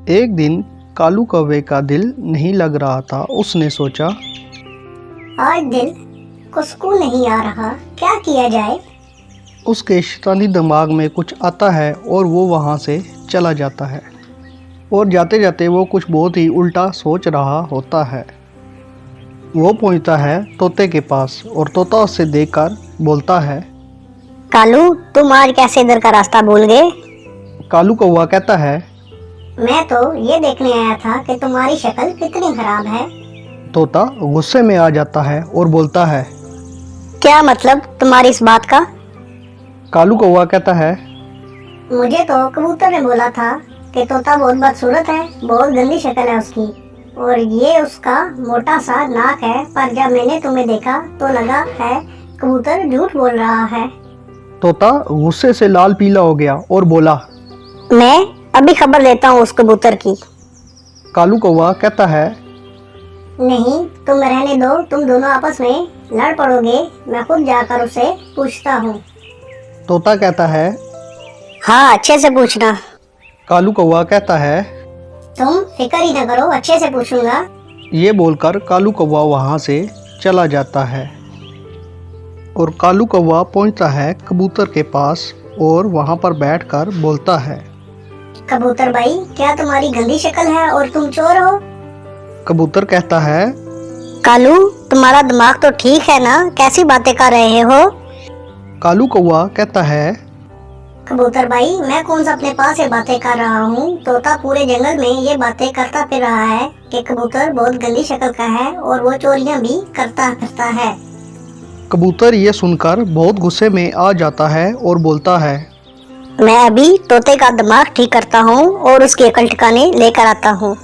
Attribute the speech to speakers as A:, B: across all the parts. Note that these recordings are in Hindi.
A: एक दिन कालू कौवे का दिल नहीं लग रहा था। उसने सोचा,
B: आज दिल को सुकून नहीं आ रहा, क्या किया जाए।
A: उसके शैतानी दिमाग में कुछ आता है और वो वहाँ से चला जाता है। और जाते जाते वो कुछ बहुत ही उल्टा सोच रहा होता है। वो पहुँचता है तोते के पास और तोता उससे देखकर बोलता है,
B: कालू, तुम आज कैसे इधर का रास्ता भूल गए।
A: कालू कौवा कहता है,
B: मैं तो ये देखने आया था कि तुम्हारी शक्ल कितनी खराब है।
A: तोता गुस्से में आ जाता है और बोलता है,
B: क्या मतलब तुम्हारी इस बात का।
A: कालू कौवा कहता है,
B: मुझे तो कबूतर ने बोला था कि तोता बहुत बदसूरत है, बहुत गंदी शक्ल है उसकी, और ये उसका मोटा सा नाक है। पर जब मैंने तुम्हें देखा तो लगा है कबूतर झूठ बोल रहा है।
A: तोता गुस्से से लाल पीला हो गया और बोला,
B: मैं अभी खबर लेता हूँ उस कबूतर की।
A: कालू कौवा कहता है,
B: नहीं, तुम रहने दो, तुम दोनों आपस में लड़ पड़ोगे, मैं खुद जाकर उसे पूछता हूँ।
A: तोता कहता है,
B: हाँ, अच्छे से पूछना।
A: कालू कौवा कहता है,
B: तुम फिक्र ही न करो, अच्छे से पूछूंगा।
A: ये बोलकर कालू कौवा वहाँ से चला जाता है। और कालू कौवा पहुँचता है कबूतर के पास और वहाँ पर बैठकर बोलता है,
B: कबूतर भाई, क्या तुम्हारी गंदी शक्ल है और तुम चोर हो।
A: कबूतर कहता है,
B: कालू, तुम्हारा दिमाग तो ठीक है ना, कैसी बातें कर रहे हो।
A: कालू कौवा कहता है,
B: कबूतर भाई, मैं कौन सा अपने पास ये बातें कर रहा हूँ। तोता पूरे जंगल में ये बातें करता फिर रहा है कि कबूतर बहुत गंदी शक्ल का है और वो चोरियाँ भी करता फिरता है।
A: कबूतर ये सुनकर बहुत गुस्से में आ जाता है और बोलता है,
B: मैं अभी तोते का दिमाग ठीक करता हूँ और उसकी अकल ठिकाने लेकर आता हूँ।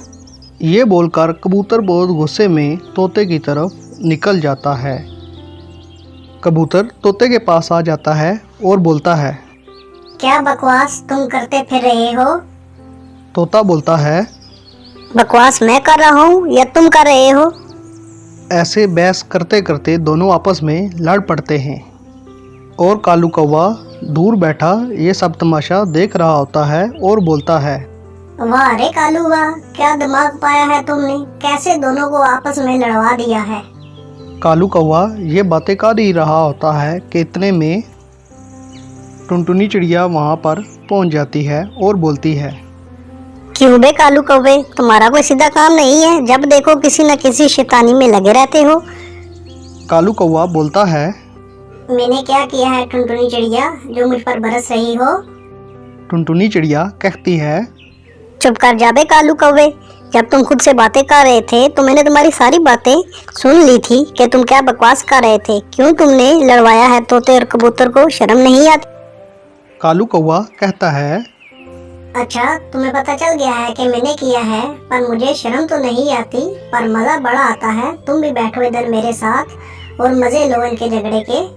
A: ये बोलकर कबूतर बहुत गुस्से में तोते की तरफ निकल जाता है। कबूतर तोते के पास आ जाता है और बोलता है,
B: क्या बकवास तुम करते फिर रहे हो।
A: तोता बोलता है,
B: बकवास मैं कर रहा हूँ या तुम कर रहे हो।
A: ऐसे बहस करते करते दोनों आपस में लड़ पड़ते हैं। और कालू कौवा दूर बैठा ये सब तमाशा देख रहा होता है और बोलता है,
B: वाह रे कालू वाह, क्या दिमाग पाया है तुमने, कैसे दोनों को आपस में लड़वा दिया है।
A: कालू कौवा ये बातें कर ही रहा होता है कि इतने में टुनटुनी चिड़िया वहाँ पर पहुँच जाती है और बोलती है,
B: क्यों बे कालू कौवे, तुम्हारा कोई सीधा काम नहीं है, जब देखो किसी न किसी शैतानी में लगे रहते हो।
A: कालू कौवा बोलता है,
B: मैंने क्या किया है टुनटुनी चिड़िया, जो मुझ पर बरस रही हो।
A: टुनटुनी चिड़िया कहती है,
B: चुप कर जा बे कालू कौवे, जब तुम खुद से बातें कर रहे थे तो मैंने तुम्हारी सारी बातें सुन ली थी कि तुम क्या बकवास कर रहे थे। क्यों तुमने लड़वाया है तोते और कबूतर को, शर्म नहीं आती।
A: कालू कौवा कहता है,
B: अच्छा, तुम्हें पता चल गया है कि मैंने किया है, पर मुझे शर्म तो नहीं आती, पर मजा बड़ा आता है। तुम भी बैठो इधर मेरे साथ और मजे लो इनके झगड़े के।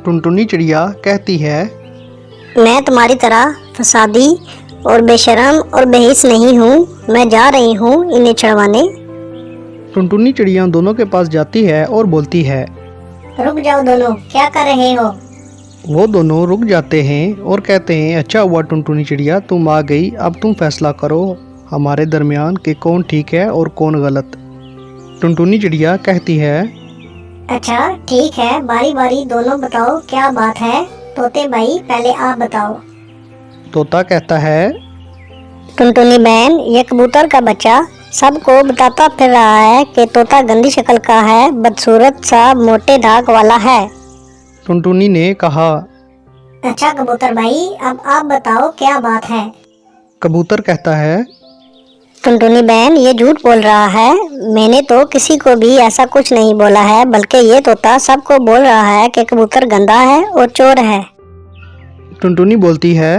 A: टुनटुनी चिड़िया कहती है,
B: मैं तुम्हारी तरह फसादी और बेशरम और बेहिस नहीं हूँ, मैं जा रही हूँ इन्हें छड़वाने।
A: टुनटुनी चिड़िया दोनों के पास जाती है और बोलती है,
B: रुक जाओ दोनों, क्या कर रहे हो।
A: वो दोनों रुक जाते हैं और कहते हैं, अच्छा हुआ टुनटुनी चिड़िया तुम आ गई, अब तुम फैसला करो हमारे दरमियान कि कौन ठीक है और कौन गलत। टुनटुनी चिड़िया कहती है,
B: अच्छा ठीक है, बारी बारी दोनों बताओ क्या बात है। तोते भाई, पहले आप बताओ।
A: तोता कहता है,
B: टुनटुनी बहन, ये कबूतर का बच्चा सबको बताता फिर रहा है कि तोता गंदी शक्ल का है, बदसूरत सा मोटे दाग वाला है।
A: टुनटुनी ने कहा।
B: अच्छा कबूतर भाई, अब आप बताओ क्या बात है।
A: कबूतर कहता है,
B: टुनटुनी बहन, ये झूठ बोल रहा है, मैंने तो किसी को भी ऐसा कुछ नहीं बोला है, बल्कि ये तोता सबको बोल रहा है कि कबूतर गंदा है और चोर है।
A: टुनटुनी बोलती है,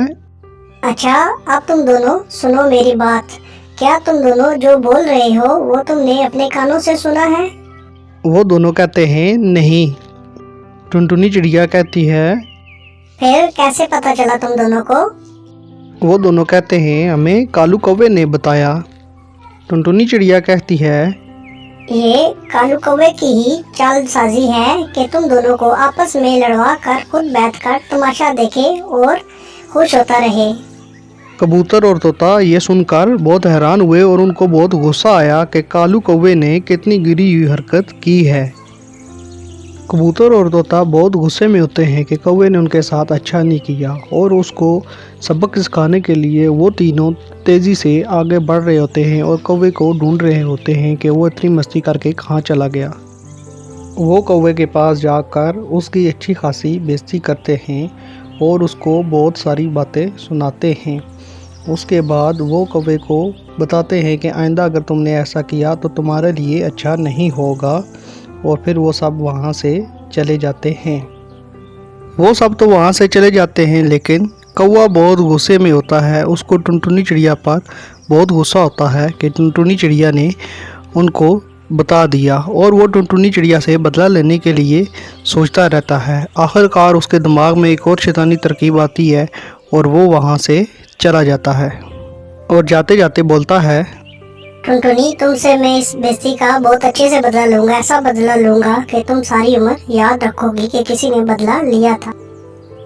B: अच्छा, अब तुम दोनों सुनो मेरी बात। क्या तुम दोनों जो बोल रहे हो वो तुमने अपने कानों से सुना है।
A: वो दोनों कहते हैं, नहीं। टुनटुनी चिड़िया कहती है,
B: फिर कैसे पता चला तुम दोनों को।
A: वो दोनों कहते हैं, हमें कालू कौवे ने बताया। टुनटुनी चिड़िया कहती है,
B: ये कालू कौवे की ही चालसाजी है कि तुम दोनों को आपस में लड़वा कर खुद बैठकर तमाशा देखे और खुश होता रहे।
A: कबूतर और तोता ये सुनकर बहुत हैरान हुए और उनको बहुत गुस्सा आया कि कालू कौवे ने कितनी गिरी हुई हरकत की है। कबूतर और तोता बहुत गुस्से में होते हैं कि कौवे ने उनके साथ अच्छा नहीं किया और उसको सबक सिखाने के लिए वो तीनों तेज़ी से आगे बढ़ रहे होते हैं और कौवे को ढूंढ रहे होते हैं कि वो इतनी मस्ती करके कहाँ चला गया। वो कौवे के पास जाकर उसकी अच्छी खासी बेइज्जती करते हैं और उसको बहुत सारी बातें सुनाते हैं। उसके बाद वो कौवे को बताते हैं कि आइंदा अगर तुमने ऐसा किया तो तुम्हारे लिए अच्छा नहीं होगा, और फिर वो सब वहाँ से चले जाते हैं। वो सब तो वहाँ से चले जाते हैं, लेकिन कौवा बहुत गुस्से में होता है। उसको टुनटुनी चिड़िया पर बहुत गुस्सा होता है कि टुनटुनी चिड़िया ने उनको बता दिया, और वो टुनटुनी चिड़िया से बदला लेने के लिए सोचता रहता है। आखिरकार उसके दिमाग में एक और शैतानी तरकीब आती है और वो वहाँ से चला जाता है और जाते जाते बोलता है,
B: टुनटुनी, तुमसे मैं इस बेइज्जती का बहुत अच्छे से बदला लूंगा। ऐसा बदला लूंगा कि तुम सारी उम्र याद रखोगी कि किसी ने बदला लिया था।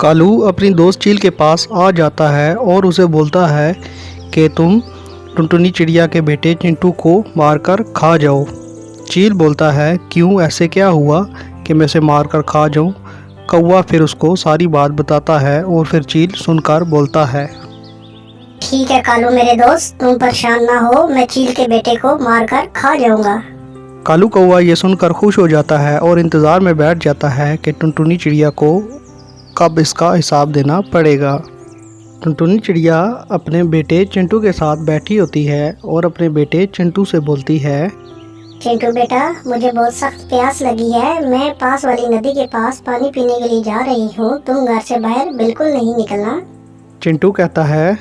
A: कालू अपनी दोस्त चील के पास आ जाता है और उसे बोलता है कि तुम टुनटुनी चिड़िया के बेटे चिंटू को मारकर खा जाओ। चील बोलता है, क्यों, ऐसे क्या हुआ कि मैं उसे मारकर खा जाऊं? कौवा फिर उसको सारी बात बताता है और फिर चील सुनकर बोलता है,
B: ठीक है कालू मेरे दोस्त, तुम परेशान ना हो, मैं चील के बेटे को मारकर खा जाऊंगा।
A: कालू कौवा ये सुनकर खुश हो जाता है और इंतज़ार में बैठ जाता है कि टुनटुनी चिड़िया को कब इसका हिसाब देना पड़ेगा। टुनटुनी चिड़िया अपने बेटे चिंटू के साथ बैठी होती है और अपने बेटे चिंटू से बोलती है,
B: चिंटू बेटा, मुझे बहुत सख्त प्यास लगी है। मैं पास वाली नदी के पास पानी पीने के लिए जा रही हूँ। तुम घर से बाहर बिल्कुल नहीं निकलना।
A: चिंटू कहता है,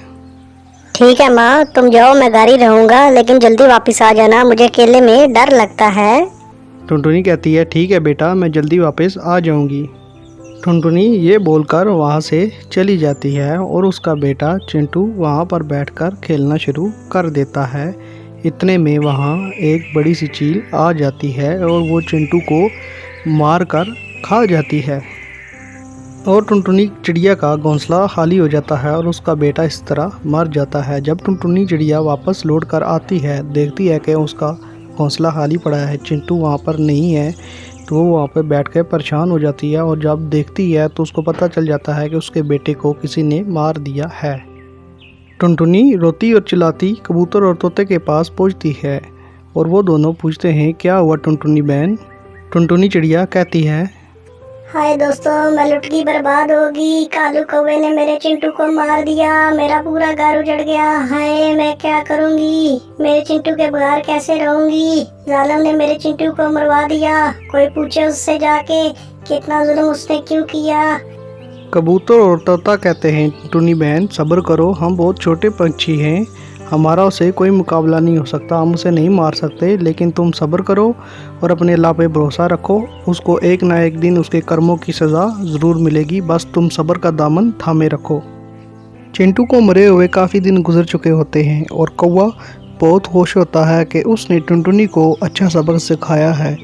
B: ठीक है माँ, तुम जाओ, मैं घर ही रहूँगा, लेकिन जल्दी वापस आ जाना, मुझे अकेले में डर लगता है।
A: टुनटुनी कहती है, ठीक है बेटा, मैं जल्दी वापस आ जाऊंगी। टुनटुनी ये बोलकर वहाँ से चली जाती है और उसका बेटा चिंटू वहाँ पर बैठकर खेलना शुरू कर देता है। इतने में वहाँ एक बड़ी सी चील आ जाती है और वो चिंटू को मार कर खा जाती है और टुनटुनी चिड़िया का घोंसला खाली हो जाता है और उसका बेटा इस तरह मर जाता है। जब टुनटुनी चिड़िया वापस लौट कर आती है, देखती है कि उसका घोंसला खाली पड़ा है, चिंटू वहाँ पर नहीं है, तो वो वहाँ पर बैठ कर परेशान हो जाती है और जब देखती है तो उसको पता चल जाता है कि उसके बेटे को किसी ने मार दिया है। टुनटुनी रोती और चिल्लाती कबूतर और तोते के पास पहुँचती है और वो दोनों पूछते हैं, क्या हुआ टुनटुनी बहन? टुनटुनी चिड़िया कहती है,
B: हाय दोस्तों, मैं लुट गई, बर्बाद होगी। कालू कौवे ने मेरे चिंटू को मार दिया, मेरा पूरा घर उजड़ गया। हाय, मैं क्या करूंगी? मेरे चिंटू के बगैर कैसे रहूंगी? जालिम ने मेरे चिंटू को मरवा दिया। कोई पूछे उससे जाके कितना जुल्म उसने क्यों किया।
A: कबूतर और तोता कहते हैं, टुनटुनी बहन सब्र करो, हम बहुत छोटे पंछी हैं, हमारा उसे कोई मुकाबला नहीं हो सकता, हम उसे नहीं मार सकते, लेकिन तुम सब्र करो और अपने अल्लाह पे भरोसा रखो। उसको एक ना एक दिन उसके कर्मों की सज़ा ज़रूर मिलेगी, बस तुम सब्र का दामन थामे रखो। चिंटू को मरे हुए काफ़ी दिन गुजर चुके होते हैं और कौवा बहुत खुश होता है कि उसने टुनटुनी को अच्छा सबक सिखाया है।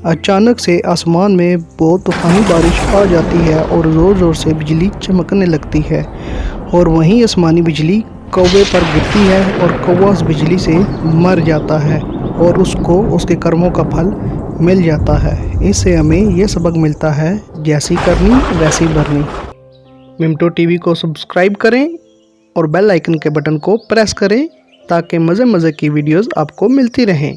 A: अचानक से आसमान में बहुत तूफ़ानी बारिश आ जाती है और ज़ोर ज़ोर से बिजली चमकने लगती है और वहीं आसमानी बिजली कौवे पर गिरती है और कौवा उस बिजली से मर जाता है और उसको उसके कर्मों का फल मिल जाता है। इससे हमें यह सबक मिलता है, जैसी करनी वैसी भरनी। मिमटो टीवी को सब्सक्राइब करें और बेल आइकन के बटन को प्रेस करें ताकि मज़े मज़े की वीडियोस आपको मिलती रहें।